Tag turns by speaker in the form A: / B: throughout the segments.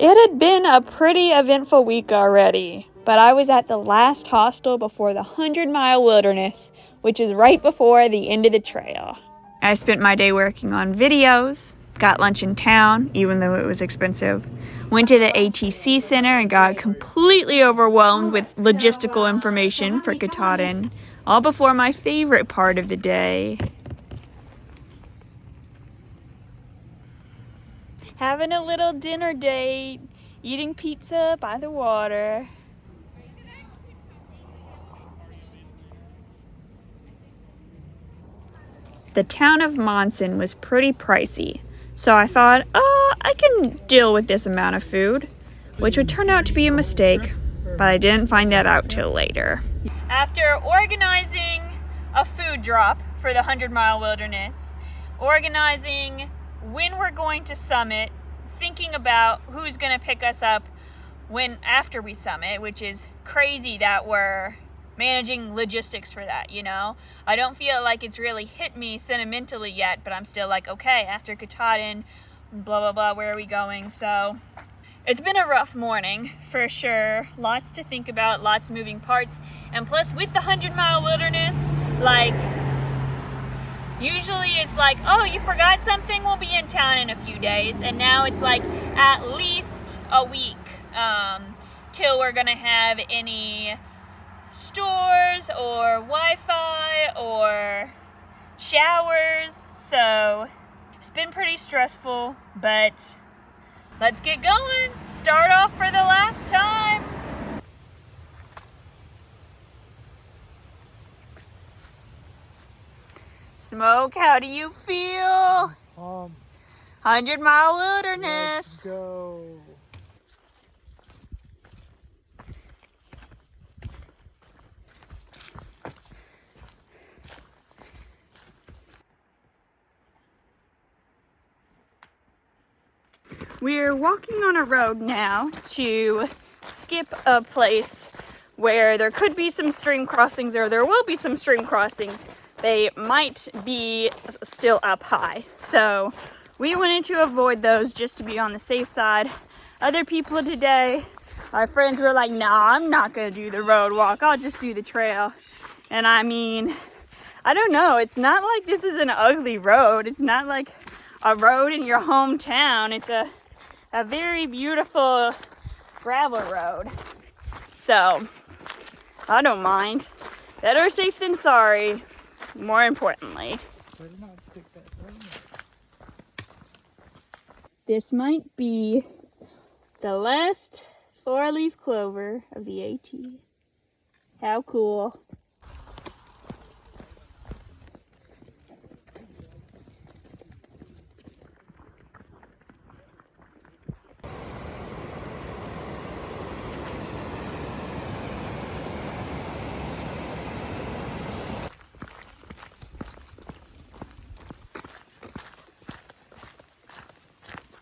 A: It had been a pretty eventful week already, but I was at the last hostel before the 100-mile wilderness, which is right before the end of the trail. I spent my day working on videos, got lunch in town, even though it was expensive, went to the ATC Center and got completely overwhelmed with logistical information for Katahdin, all before my favorite part of the day. Having a little dinner date, eating pizza by the water. The town of Monson was pretty pricey, so I thought, I can deal with this amount of food, which would turn out to be a mistake, but I didn't find that out till later. After organizing a food drop for the 100-mile wilderness, organizing when we're going to summit, thinking about who's going to pick us up after we summit, which is crazy that we're managing logistics for that, you know? I don't feel like it's really hit me sentimentally yet, but I'm still like, okay, after Katahdin, blah, blah, blah, where are we going? So it's been a rough morning, for sure. Lots to think about, lots of moving parts. And plus, with the 100-mile wilderness, like, usually it's like, oh, you forgot something? We'll be in town in a few days. And now it's like at least a week till we're going to have any stores or Wi-Fi or showers. So it's been pretty stressful, but let's get going. Start off for the last time. Smoke, how do you feel? 100-mile wilderness.
B: Let's go.
A: We're walking on a road now to skip a place where there could be some stream crossings, or there will be some stream crossings. They might be still up high. So we wanted to avoid those just to be on the safe side. Other people today, our friends were like, nah, I'm not gonna do the road walk. I'll just do the trail. And I mean, I don't know. It's not like this is an ugly road. It's not like a road in your hometown. It's a very beautiful gravel road. So I don't mind. Better safe than sorry. More importantly, this might be the last 4-leaf clover of the AT. How cool.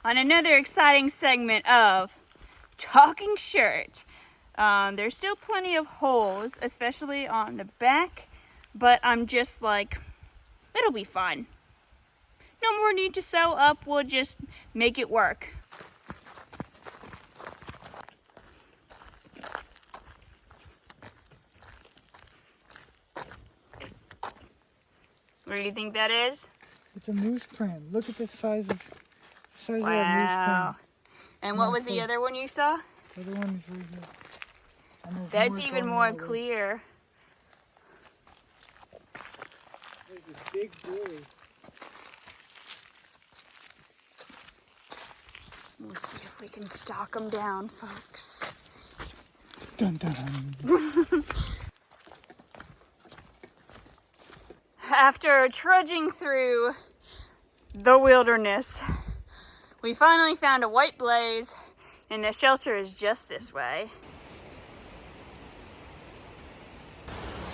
A: On another exciting segment of Talking Shirt. There's still plenty of holes, especially on the back, but I'm just like, it'll be fine. No more need to sew up, we'll just make it work. What do you think that is?
B: It's a moose print. Look at the size of that moose
A: Wow.
B: print.
A: And what was the other one you saw?
B: The other one is right here.
A: That's even more clear.
B: There's a big boy.
A: We'll see if we can stalk them down, folks.
B: Dun, dun, dun.
A: After trudging through the wilderness, we finally found a white blaze, and the shelter is just this way.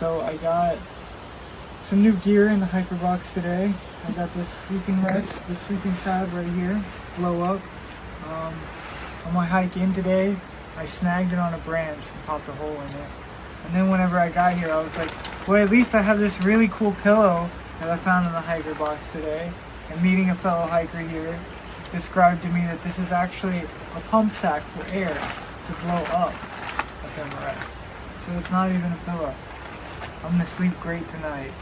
B: So I got some new gear in the hiker box today. I got this sleeping rest, this sleeping pad right here, blow up. On my hike in today, I snagged it on a branch and popped a hole in it. And then whenever I got here, I was like, well, at least I have this really cool pillow that I found in the hiker box today. And meeting a fellow hiker here, described to me that this is actually a pump sack for air to blow up a boomerang. So it's not even a pillow. I'm gonna sleep great tonight.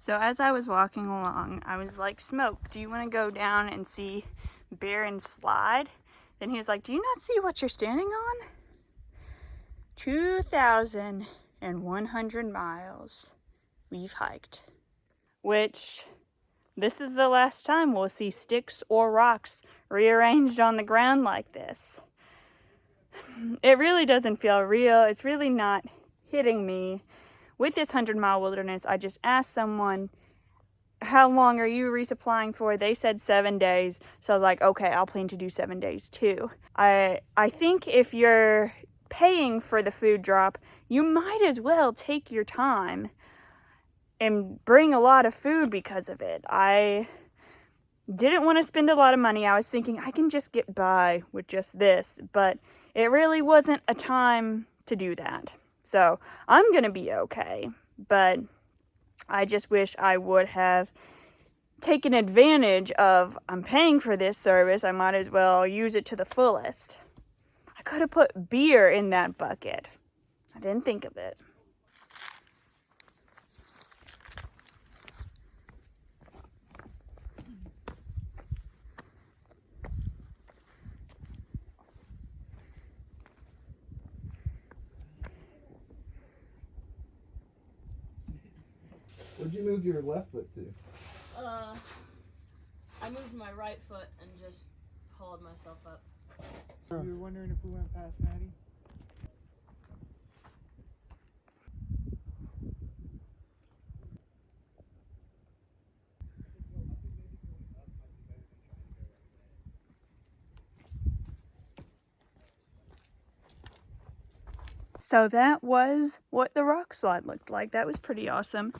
A: So as I was walking along, I was like, Smoke, do you want to go down and see Bear and Slide? Then he was like, do you not see what you're standing on? 2,100 miles we've hiked. Which, this is the last time we'll see sticks or rocks rearranged on the ground like this. It really doesn't feel real. It's really not hitting me. With this 100-mile wilderness, I just asked someone, how long are you resupplying for? They said 7 days. So I was like, okay, I'll plan to do 7 days too. I think if you're paying for the food drop, you might as well take your time and bring a lot of food because of it. I didn't want to spend a lot of money. I was thinking I can just get by with just this, but it really wasn't a time to do that. So I'm going to be okay, but I just wish I would have taken advantage of, I'm paying for this service, I might as well use it to the fullest. I could have put beer in that bucket. I didn't think of it.
C: What'd you move your left foot to?
D: I moved my right foot and just hauled myself up.
B: You were wondering if we went past Maddie?
A: So that was what the rock slide looked like. That was pretty awesome.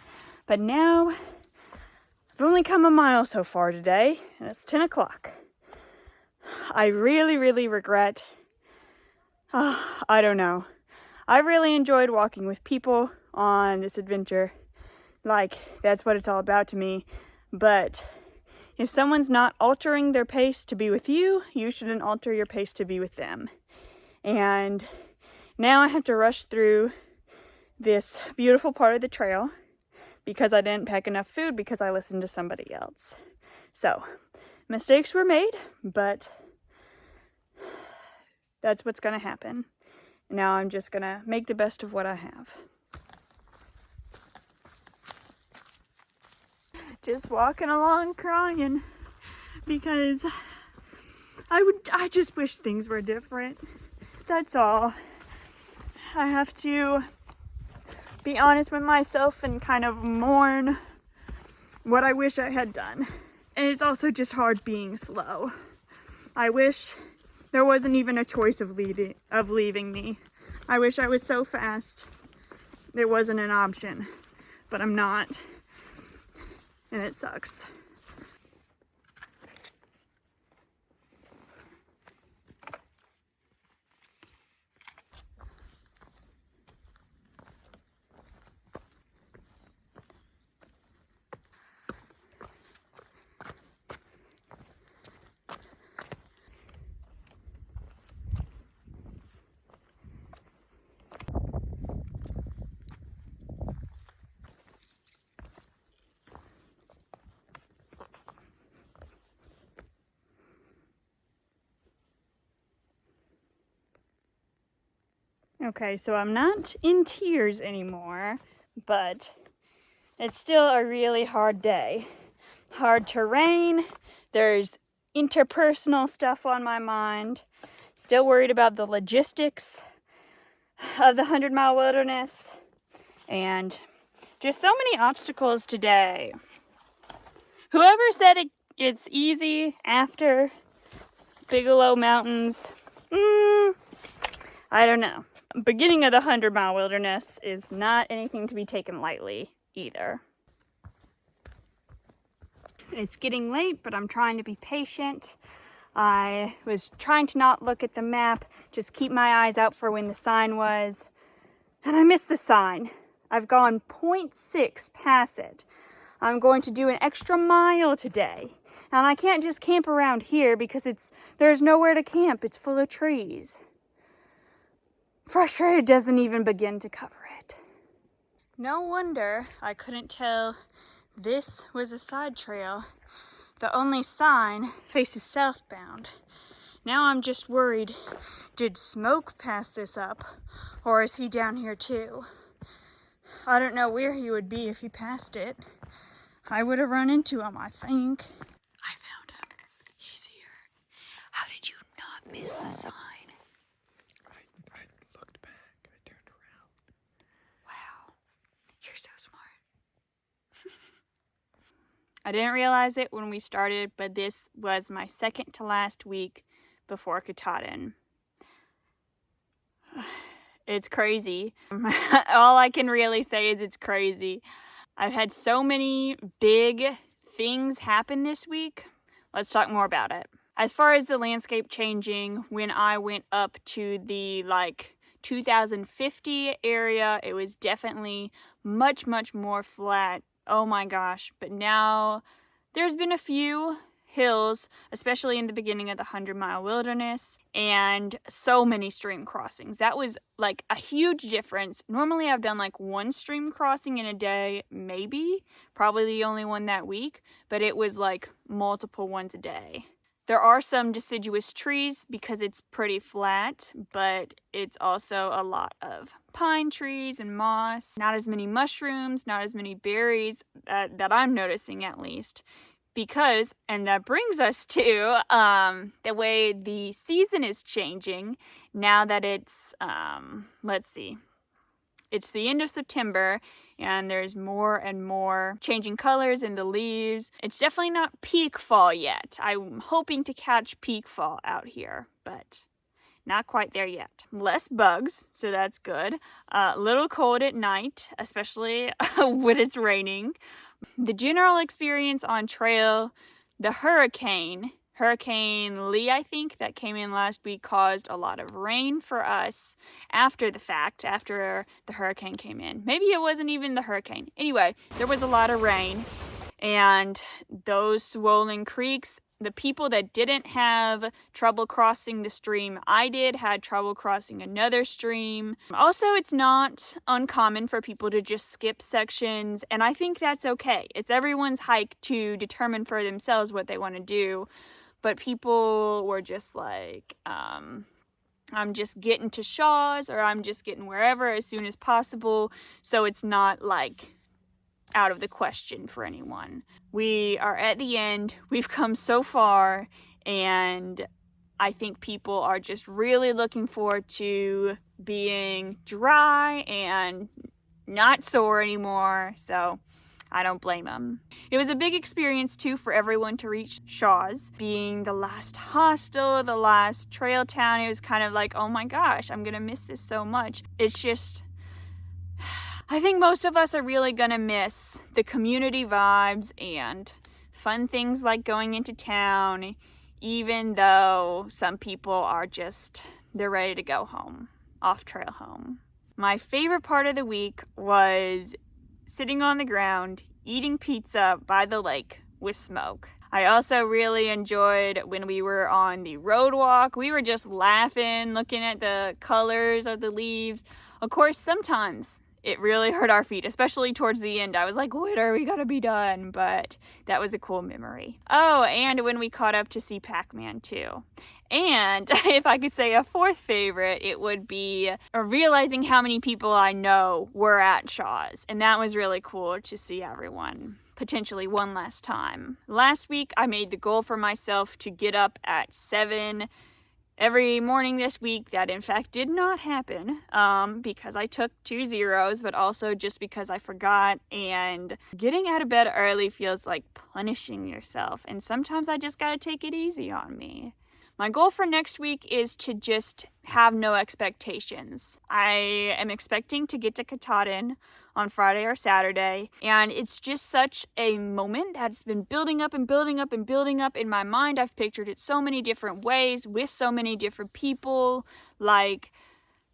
A: But now, I've only come a mile so far today, and it's 10 o'clock. I really regret, I don't know. I really enjoyed walking with people on this adventure. Like, that's what it's all about to me. But if someone's not altering their pace to be with you, you shouldn't alter your pace to be with them. And now I have to rush through this beautiful part of the trail because I didn't pack enough food because I listened to somebody else. So, mistakes were made, but that's what's going to happen. Now I'm just going to make the best of what I have. Just walking along crying because I just wish things were different. That's all. I have to be honest with myself and kind of mourn what I wish I had done. And it's also just hard being slow. I wish there wasn't even a choice of leaving me. I wish I was so fast it wasn't an option, but I'm not. And it sucks. Okay, so I'm not in tears anymore, but it's still a really hard day. Hard terrain, there's interpersonal stuff on my mind, still worried about the logistics of the 100-mile wilderness, and just so many obstacles today. Whoever said it's easy after Bigelow Mountains, I don't know. Beginning of the 100-mile wilderness is not anything to be taken lightly either. It's getting late, but I'm trying to be patient. I was trying to not look at the map, just keep my eyes out for when the sign was, and I missed the sign. I've gone 0.6 past it. I'm going to do an extra mile today, and I can't just camp around here because there's nowhere to camp. It's full of trees. Frustrated doesn't even begin to cover it. No wonder I couldn't tell this was a side trail. The only sign faces southbound. Now I'm just worried, did Smoke pass this up, or is he down here too? I don't know where he would be if he passed it. I would have run into him, I think. I found him. He's here. How did you not miss the sign?
B: I looked back. I turned around.
A: Wow. You're so smart. I didn't realize it when we started, but this was my second to last week before Katahdin. It's crazy. All I can really say is it's crazy. I've had so many big things happen this week. Let's talk more about it. As far as the landscape changing, when I went up to the 2050 area, it was definitely much, much more flat. Oh my gosh. But now there's been a few hills, especially in the beginning of the 100-mile wilderness, and so many stream crossings. That was like a huge difference. Normally I've done like one stream crossing in a day, maybe, probably the only one that week, but it was like multiple ones a day. There are some deciduous trees because it's pretty flat, but it's also a lot of pine trees and moss. Not as many mushrooms, not as many berries that I'm noticing at least. Because, and that brings us to the way the season is changing now that it's, it's the end of September and there's more and more changing colors in the leaves. It's definitely not peak fall yet. I'm hoping to catch peak fall out here, but not quite there yet. Less bugs, so that's good. A little cold at night, especially when it's raining. The general experience on trail, the Hurricane Lee, I think, that came in last week caused a lot of rain for us after the fact, after the hurricane came in. Maybe it wasn't even the hurricane. Anyway, there was a lot of rain, and those swollen creeks, the people that didn't have trouble crossing the stream had trouble crossing another stream. Also, it's not uncommon for people to just skip sections, and I think that's okay. It's everyone's hike to determine for themselves what they want to do, but people were just like, I'm just getting to Shaw's, or I'm just getting wherever as soon as possible, so it's not like out of the question for anyone. We are at the end. We've come so far, and I think people are just really looking forward to being dry and not sore anymore, so I don't blame them. It was a big experience too for everyone to reach Shaw's, being the last hostel, the last trail town. It was kind of like, oh my gosh, I'm gonna miss this so much. It's just, I think most of us are really gonna miss the community vibes and fun things like going into town, even though some people are just, they're ready to go home, off trail home. My favorite part of the week was sitting on the ground, eating pizza by the lake with Smoke. I also really enjoyed when we were on the road walk. We were just laughing, looking at the colors of the leaves. Of course, sometimes it really hurt our feet, especially towards the end. I was like, when are we gonna be done? But that was a cool memory. Oh, and when we caught up to see Pac-Man too. And if I could say a fourth favorite, it would be realizing how many people I know were at Shaw's. And that was really cool to see everyone potentially one last time. Last week, I made the goal for myself to get up at 7 every morning this week. That in fact did not happen because I took 2 zeros, but also just because I forgot, and getting out of bed early feels like punishing yourself, and sometimes I just gotta take it easy on me. My goal for next week is to just have no expectations. I am expecting to get to Katahdin on Friday or Saturday, and it's just such a moment that's been building up and building up and building up in my mind. I've pictured it so many different ways with so many different people. Like,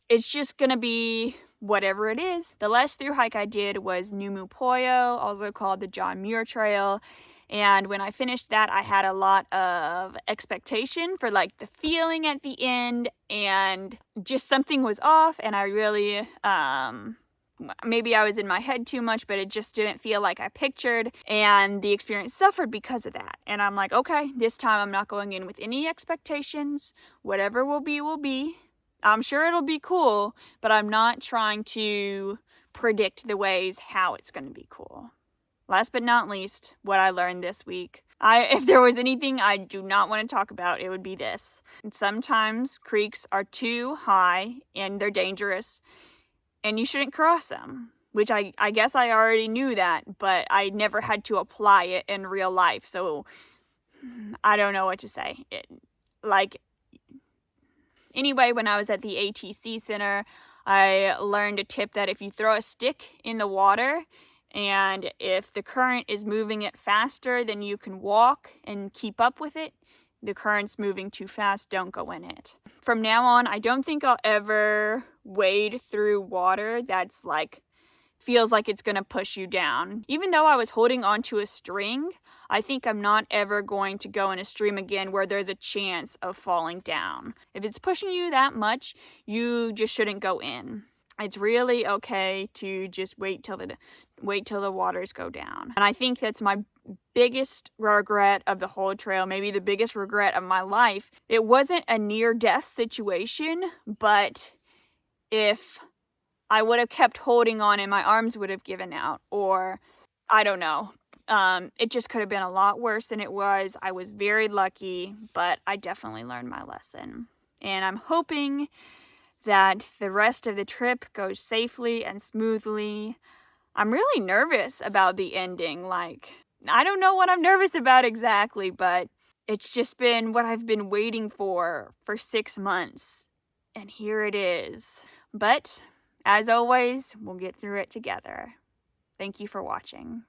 A: it's just gonna be whatever it is. The last thru hike I did was Numu Poyo, also called the John Muir Trail. And when I finished that, I had a lot of expectation for like the feeling at the end, and just something was off, and I really, maybe I was in my head too much, but it just didn't feel like I pictured, and the experience suffered because of that. And I'm like, okay, this time I'm not going in with any expectations. Whatever will be, will be. I'm sure it'll be cool, but I'm not trying to predict the ways how it's going to be cool. Last but not least, what I learned this week. If there was anything I do not want to talk about, it would be this. Sometimes creeks are too high and they're dangerous, and you shouldn't cross them. Which I guess I already knew that, but I never had to apply it in real life. So I don't know what to say. Anyway, when I was at the ATC Center, I learned a tip that if you throw a stick in the water, and if the current is moving it faster than you can walk and keep up with it, the current's moving too fast, don't go in it. From now on, I don't think I'll ever wade through water that's like, feels like it's gonna push you down. Even though I was holding onto a string, I think I'm not ever going to go in a stream again where there's a chance of falling down. If it's pushing you that much, you just shouldn't go in. It's really okay to just wait till the waters go down. And I think that's my biggest regret of the whole trail, maybe the biggest regret of my life. It wasn't a near-death situation, but if I would have kept holding on and my arms would have given out, or I don't know. It just could have been a lot worse than it was. I was very lucky, but I definitely learned my lesson. And I'm hoping that the rest of the trip goes safely and smoothly. I'm really nervous about the ending. Like, I don't know what I'm nervous about exactly, but it's just been what I've been waiting for 6 months. And here it is. But as always, we'll get through it together. Thank you for watching.